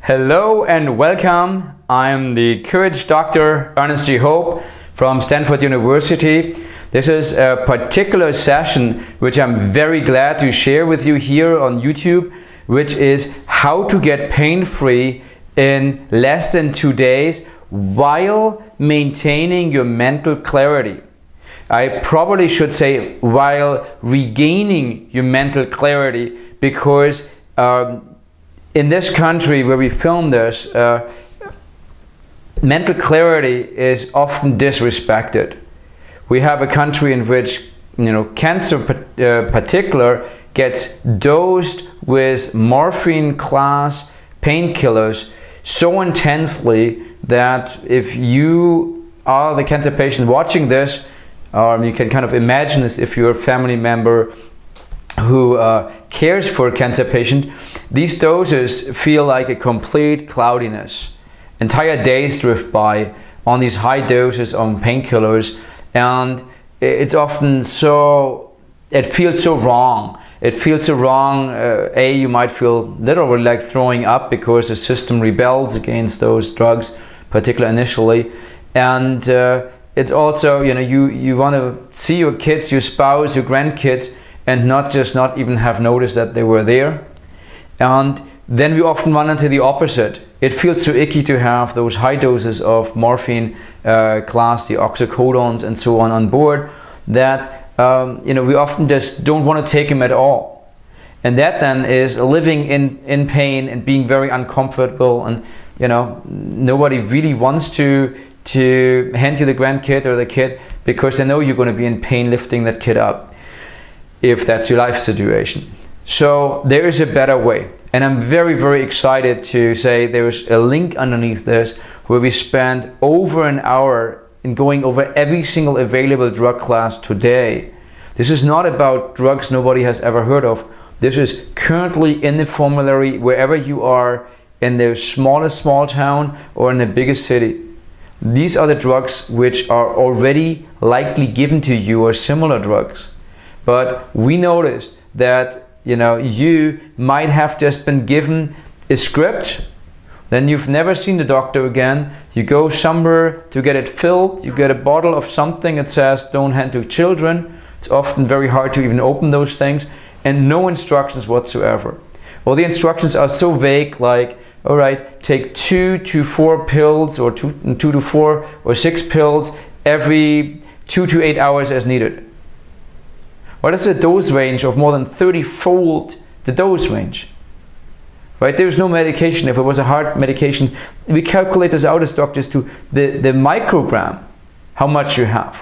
Hello and welcome. I'm the Courage Dr. Ernest G. Hope from Stanford University. This is a particular session which I'm very glad to share with you here on YouTube, which is how to get pain-free in less than 2 days while maintaining your mental clarity. I probably should say while regaining your mental clarity, because in this country where we film this, mental clarity is often disrespected. We have a country in which, cancer particular gets dosed with morphine class painkillers so intensely that if you are the cancer patient watching this, you can kind of imagine this if you're a family member who cares for a cancer patient, these doses feel like a complete cloudiness. Entire days drift by on these high doses on painkillers, and it's often it feels so wrong. It feels so wrong. You might feel literally like throwing up because the system rebels against those drugs, particularly initially. And it's also, you want to see your kids, your spouse, your grandkids, and not even have noticed that they were there. And then we often run into the opposite. It feels so icky to have those high doses of morphine class, the oxycodones and so on board, that we often just don't want to take them at all. And that then is living in pain and being very uncomfortable, and nobody really wants to hand you the grandkid or the kid because they know you're going to be in pain lifting that kid up, if that's your life situation. So there is a better way, and I'm very, very excited to say there's a link underneath this where we spend over an hour in going over every single available drug class today. This is not about drugs nobody has ever heard of. This is currently in the formulary wherever you are, in the smallest small town or in the biggest city. These are the drugs which are already likely given to you, or similar drugs. But we noticed that you might have just been given a script, then you've never seen the doctor again. You go somewhere to get it filled, you get a bottle of something that says don't hand to children. It's often very hard to even open those things, and no instructions whatsoever. Well, the instructions are so vague, like, all right, take 2 to 4 pills, or 2 to 4 or 6 pills every 2 to 8 hours as needed. Well, that's a dose range of more than 30-fold the dose range. Right? There's no medication. If it was a heart medication, we calculate this out as doctors to the microgram, how much you have.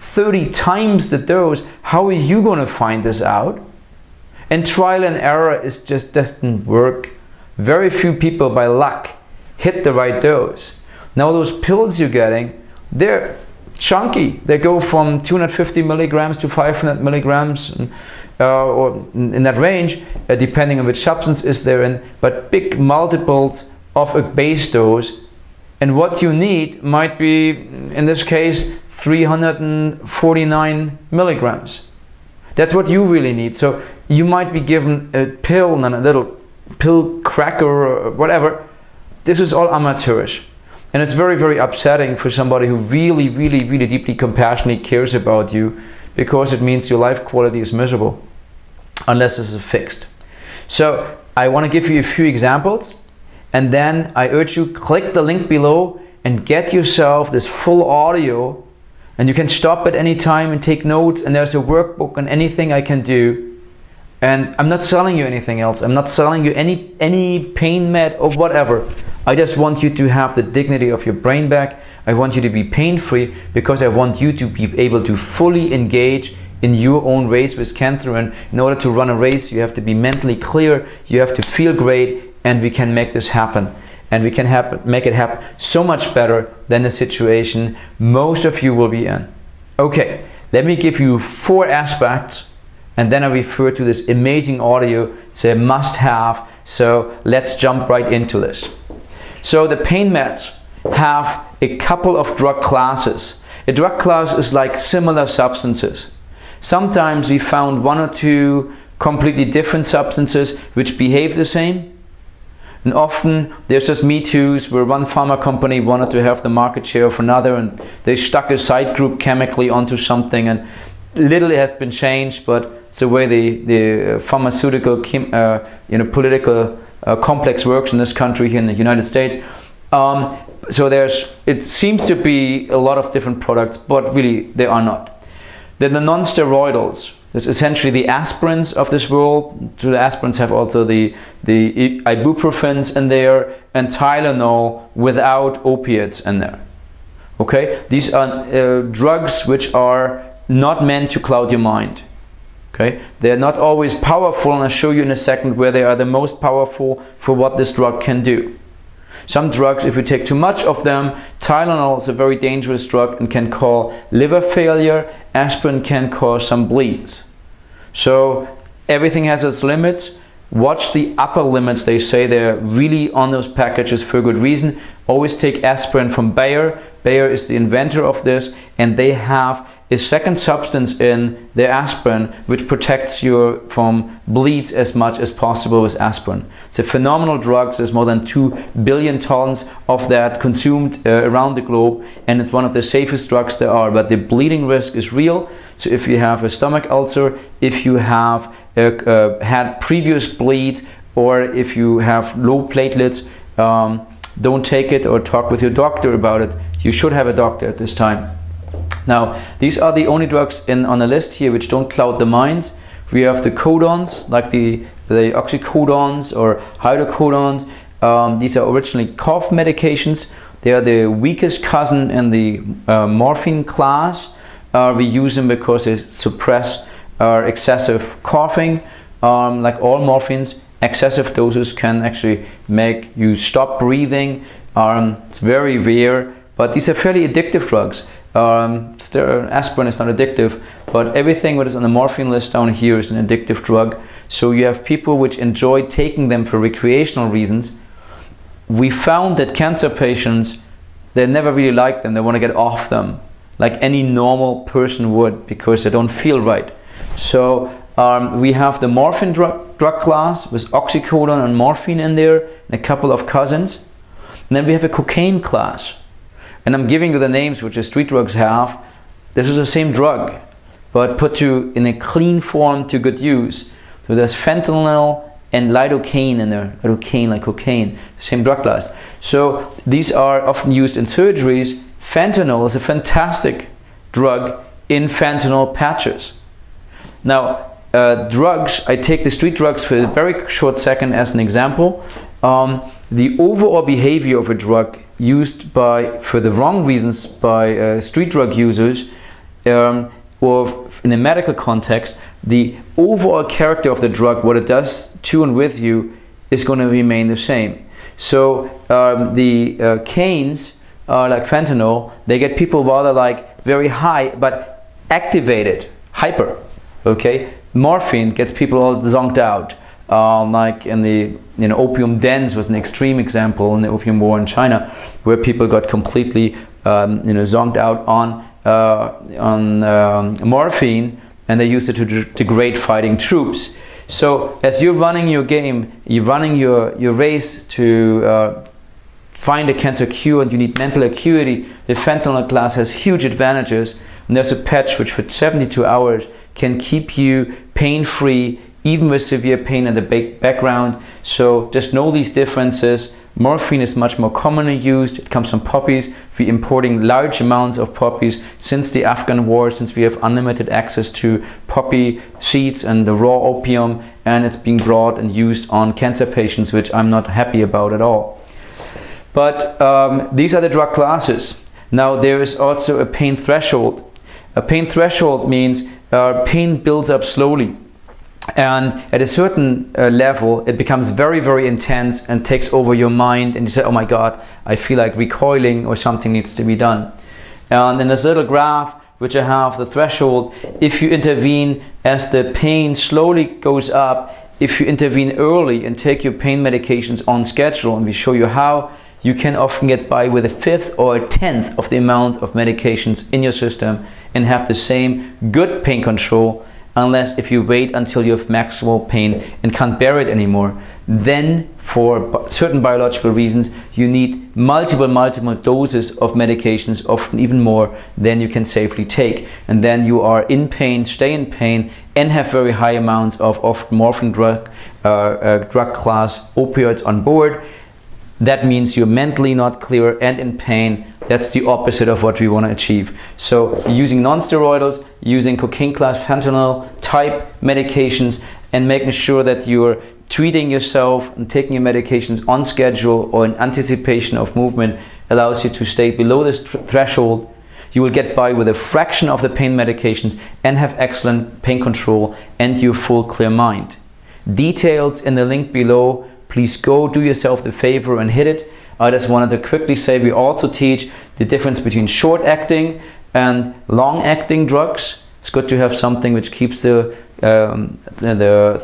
30 times the dose. How are you going to find this out? And trial and error just doesn't work. Very few people by luck hit the right dose. Now those pills you're getting, they're chunky. They go from 250 milligrams to 500 milligrams, or in that range, depending on which substance is there in, but big multiples of a base dose. And what you need might be, in this case, 349 milligrams. That's what you really need. So you might be given a pill and a little pill cracker or whatever. This is all amateurish. And it's very, very upsetting for somebody who really, really, really deeply compassionately cares about you, because it means your life quality is miserable unless this is fixed. So I want to give you a few examples, and then I urge you, click the link below and get yourself this full audio, and you can stop at any time and take notes, and there's a workbook on anything I can do. And I'm not selling you anything else. I'm not selling you any pain med or whatever. I just want you to have the dignity of your brain back. I want you to be pain-free, because I want you to be able to fully engage in your own race with cancer. And in order to run a race, you have to be mentally clear, you have to feel great, and we can make this happen. And we can make it happen so much better than the situation most of you will be in. Okay, let me give you 4 aspects, and then I refer to this amazing audio. It's a must-have, so let's jump right into this. So the pain meds have a couple of drug classes. A drug class is like similar substances. Sometimes we found 1 or 2 completely different substances which behave the same. And often there's just me too's where one pharma company wanted to have the market share of another, and they stuck a side group chemically onto something, and little has been changed, but it's the way the pharmaceutical political complex works in this country here in the United States. So it seems to be a lot of different products, but really they are not. Then the non-steroidals. There's essentially the aspirins of this world. So the aspirins have also the ibuprofens in there, and Tylenol without opiates in there. Okay, these are drugs which are not meant to cloud your mind. Okay, they're not always powerful, and I'll show you in a second where they are the most powerful for what this drug can do. Some drugs, if you take too much of them, Tylenol is a very dangerous drug and can cause liver failure. Aspirin can cause some bleeds. So everything has its limits. Watch the upper limits. They say they're really on those packages for a good reason. Always take aspirin from Bayer. Bayer is the inventor of this, and they have a second substance in their aspirin which protects you from bleeds as much as possible with aspirin. It's a phenomenal drug. There's more than 2 billion tons of that consumed around the globe, and it's one of the safest drugs there are, but the bleeding risk is real. So if you have a stomach ulcer, if you have had previous bleeds, or if you have low platelets, don't take it, or talk with your doctor about it. You should have a doctor at this time. Now, these are the only drugs on the list here which don't cloud the minds. We have the codons, like the oxycodons or hydrocodons. These are originally cough medications. They are the weakest cousin in the morphine class. We use them because they suppress excessive coughing. Like all morphines, excessive doses can actually make you stop breathing. It's very rare, but these are fairly addictive drugs. Aspirin is not addictive, but everything that is on the morphine list down here is an addictive drug. So you have people which enjoy taking them for recreational reasons. We found that cancer patients, they never really like them. They want to get off them, like any normal person would, because they don't feel right. So we have the morphine drug class with oxycodone and morphine in there, and a couple of cousins. And then we have a cocaine class. And I'm giving you the names which the street drugs have. This is the same drug, but put to in a clean form to good use. So there's fentanyl and lidocaine in there. Lidocaine, like cocaine, same drug class. So these are often used in surgeries. Fentanyl is a fantastic drug in fentanyl patches. Now, drugs, I take the street drugs for a very short second as an example. The overall behavior of a drug used for the wrong reasons by street drug users, or in a medical context, the overall character of the drug, what it does to and with you, is going to remain the same. So the canes, like fentanyl, they get people rather like very high but activated, hyper. Okay, morphine gets people all zonked out. Like in the opium dens was an extreme example in the opium war in China, where people got completely zonked out on morphine, and they used it to degrade fighting troops. So as you're running your game, you're running your race to find a cancer cure, and you need mental acuity, the fentanyl class has huge advantages. And there's a patch which for 72 hours can keep you pain-free, even with severe pain in the background. So just know these differences. Morphine is much more commonly used. It comes from poppies. We're importing large amounts of poppies since the Afghan war, since we have unlimited access to poppy seeds and the raw opium, and it's being brought and used on cancer patients, which I'm not happy about at all. But these are the drug classes. Now there is also a pain threshold. A pain threshold means pain builds up slowly. And at a certain level, it becomes very, very intense and takes over your mind, and you say, oh my God, I feel like recoiling, or something needs to be done. And in this little graph, which I have the threshold, if you intervene as the pain slowly goes up, if you intervene early and take your pain medications on schedule, and we show you how, you can often get by with a fifth or a tenth of the amount of medications in your system and have the same good pain control unless if you wait until you have maximal pain and can't bear it anymore. Then for certain biological reasons you need multiple doses of medications, often even more than you can safely take, and then you are in pain, stay in pain, and have very high amounts of morphine drug class opioids on board. That means you're mentally not clear and in pain. That's the opposite of what we want to achieve. So using non-steroidals, using cocaine class fentanyl type medications, and making sure that you're treating yourself and taking your medications on schedule or in anticipation of movement allows you to stay below this threshold. You will get by with a fraction of the pain medications and have excellent pain control and your full clear mind. Details in the link below. Please go do yourself the favor and hit it. I just wanted to quickly say we also teach the difference between short-acting and long-acting drugs. It's good to have something which keeps the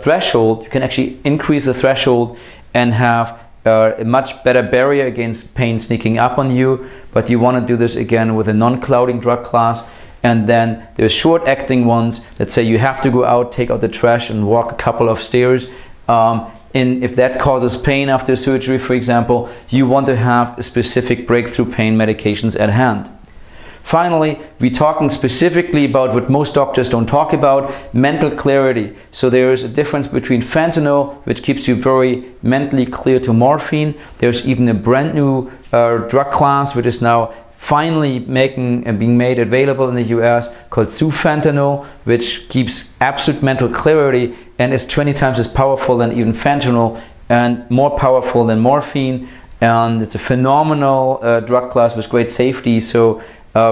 threshold. You can actually increase the threshold and have a much better barrier against pain sneaking up on you, but you want to do this again with a non-clouding drug class. And then there's short-acting ones. Let's say you have to go out, take out the trash and walk a couple of stairs. And if that causes pain after surgery, for example, you want to have specific breakthrough pain medications at hand. Finally, we're talking specifically about what most doctors don't talk about, mental clarity. So there is a difference between fentanyl, which keeps you very mentally clear, to morphine. There's even a brand new drug class which is now finally being made available in the US called sufentanil, which keeps absolute mental clarity and is 20 times as powerful than even fentanyl and more powerful than morphine. And it's a phenomenal drug class with great safety. So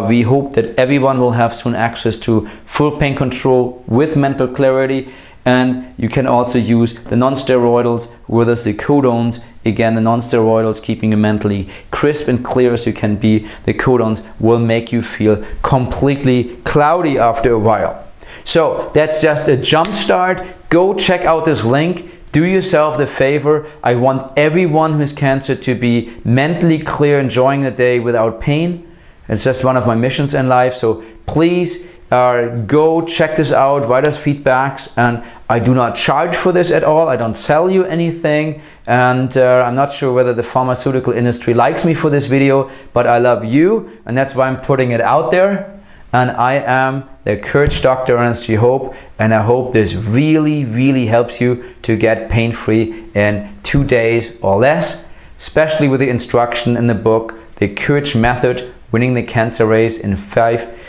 we hope that everyone will have soon access to full pain control with mental clarity. And you can also use the non-steroidals, whether it's the codones. Again, the non-steroidals keeping you mentally crisp and clear as you can be. The codones will make you feel completely cloudy after a while. So that's just a jump start. Go check out this link. Do yourself the favor. I want everyone who has cancer to be mentally clear, enjoying the day without pain. It's just one of my missions in life. So please go check this out, write us feedbacks, and I do not charge for this at all. I don't sell you anything, and I'm not sure whether the pharmaceutical industry likes me for this video, but I love you, and that's why I'm putting it out there. And I am the Courage Dr. Ernest G. Hope, and I hope this really helps you to get pain-free in 2 days or less, especially with the instruction in the book, The Courage Method, Winning the Cancer Race in 5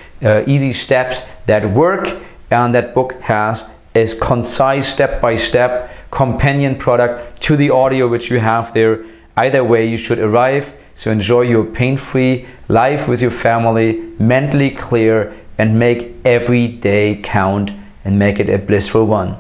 easy steps that work. And that book has a concise step-by-step companion product to the audio which you have there. Either way you should arrive. So enjoy your pain-free life with your family, mentally clear, and make every day count and make it a blissful one.